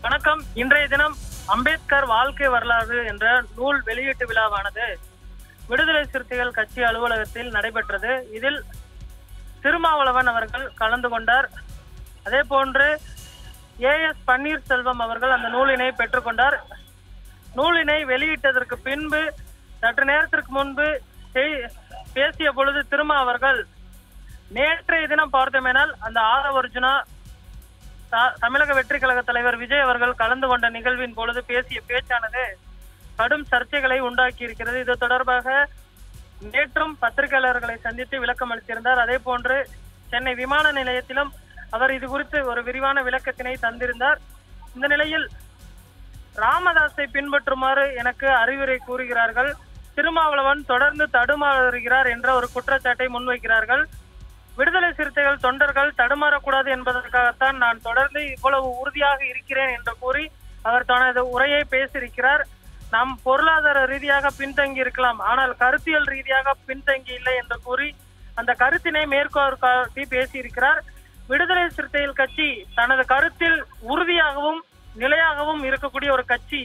வணக்கம். இன்றைய தினம் அம்பேத்கர் வாழ்க்கை வரலாறு என்ற நூல் வெளியீட்டு விழாவானது விடுதலை சிறுத்தைகள் கட்சி அலுவலகத்தில் நடைபெற்றது. இதில் திருமாவளவன் அவர்கள் கலந்து கொண்டார். அதே போன்று ஏஎஸ் பன்னீர்செல்வம் அவர்கள் அந்த நூலினை பெற்றுக்கொண்டார். நூலினை வெளியிட்டதற்கு பின்பு சற்று நேரத்திற்கு முன்பு பேசிய பொழுது திருமா அவர்கள் நேற்றைய தினம் பார்த்தோமேனால் அந்த ஆதவர்ஜுனா தமிழக வெற்றி கழக தலைவர் விஜய் அவர்கள் கலந்து கொண்ட நிகழ்வின் பொழுது பேசிய பேச்சானது கடும் சர்ச்சைகளை உண்டாக்கி இருக்கிறது. இது தொடர்பாக நேற்றும் பத்திரிகையாளர்களை சந்தித்து விளக்கம் அளித்திருந்தார். அதே போன்று சென்னை விமான நிலையத்திலும் அவர் இது குறித்து ஒரு விரிவான விளக்கத்தினை தந்திருந்தார். இந்த நிலையில் ராமதாஸை பின்பற்றுமாறு எனக்கு அறிவுரை கூறுகிறார்கள், திருமாவளவன் தொடர்ந்து தடுமாறுகிறார் என்ற ஒரு குற்றச்சாட்டை முன்வைக்கிறார்கள். விடுதலை சிறுத்தைகள் தொண்டர்கள் தடுமாறக்கூடாது என்பதற்காகத்தான் நான் தொடர்ந்து இவ்வளவு உறுதியாக இருக்கிறேன் என்று கூறி அவர் தனது உரையை பேசியிருக்கிறார். நாம் பொருளாதார ரீதியாக பின்தங்கி இருக்கலாம், ஆனால் கருத்தியல் ரீதியாக பின்தங்கி இல்லை என்று கூறி அந்த கருத்தினை மேற்கோள் காட்டி பேசியிருக்கிறார். விடுதலை சிறுத்தைகள் கட்சி தனது கருத்தில் உறுதியாகவும் நிலையாகவும் இருக்கக்கூடிய ஒரு கட்சி,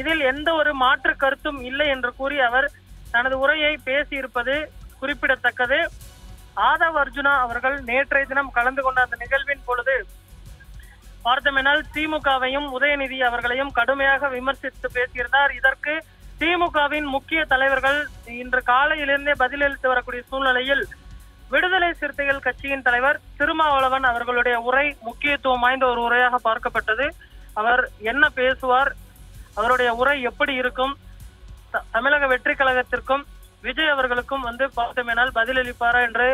இதில் எந்த ஒரு மாற்று கருத்தும் இல்லை என்று கூறி அவர் தனது உரையை பேசியிருப்பது குறிப்பிடத்தக்கது. ஆதவ் அர்ஜுனா அவர்கள் நேற்றைய தினம் கலந்து கொண்ட அந்த நிகழ்வின் பொழுது பார்த்தமெனால் திமுகவையும் உதயநிதி அவர்களையும் கடுமையாக விமர்சித்து பேசியிருந்தார். இதற்கு திமுகவின் முக்கிய தலைவர்கள் இன்று காலையிலிருந்தே பதிலளித்து வரக்கூடிய சூழ்நிலையில் விடுதலை சிறுத்தைகள் கட்சியின் தலைவர் திருமாவளவன் அவர்களுடைய உரை முக்கியத்துவம் வாய்ந்த ஒரு உரையாக பார்க்கப்பட்டது. அவர் என்ன பேசுவார், அவருடைய உரை எப்படி இருக்கும், தமிழக வெற்றி கழகத்திற்கும் விஜய் அவர்களுக்கும் பார்த்தோமேனால் பதிலளிப்பாரா என்று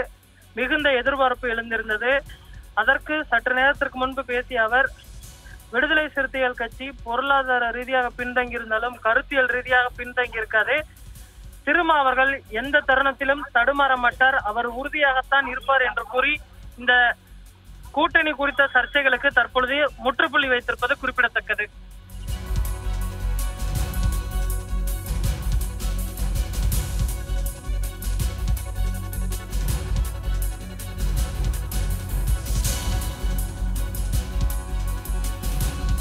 மிகுந்த எதிர்பார்ப்பு எழுந்திருந்தது. அதற்கு சற்று நேரத்திற்கு முன்பு பேசிய அவர், விடுதலை சிறுத்தைகள் கட்சி பொருளாதார ரீதியாக பின்தங்கியிருந்தாலும் கருத்தியல் ரீதியாக பின்தங்கி இருக்காது. திருமா அவர்கள் எந்த தருணத்திலும் தடுமாற மாட்டார், அவர் உறுதியாகத்தான் இருப்பார் என்று கூறி இந்த கூட்டணி குறித்த சர்ச்சைகளுக்கு தற்பொழுது முற்றுப்புள்ளி வைத்திருப்பது குறிப்பிடத்தக்கது.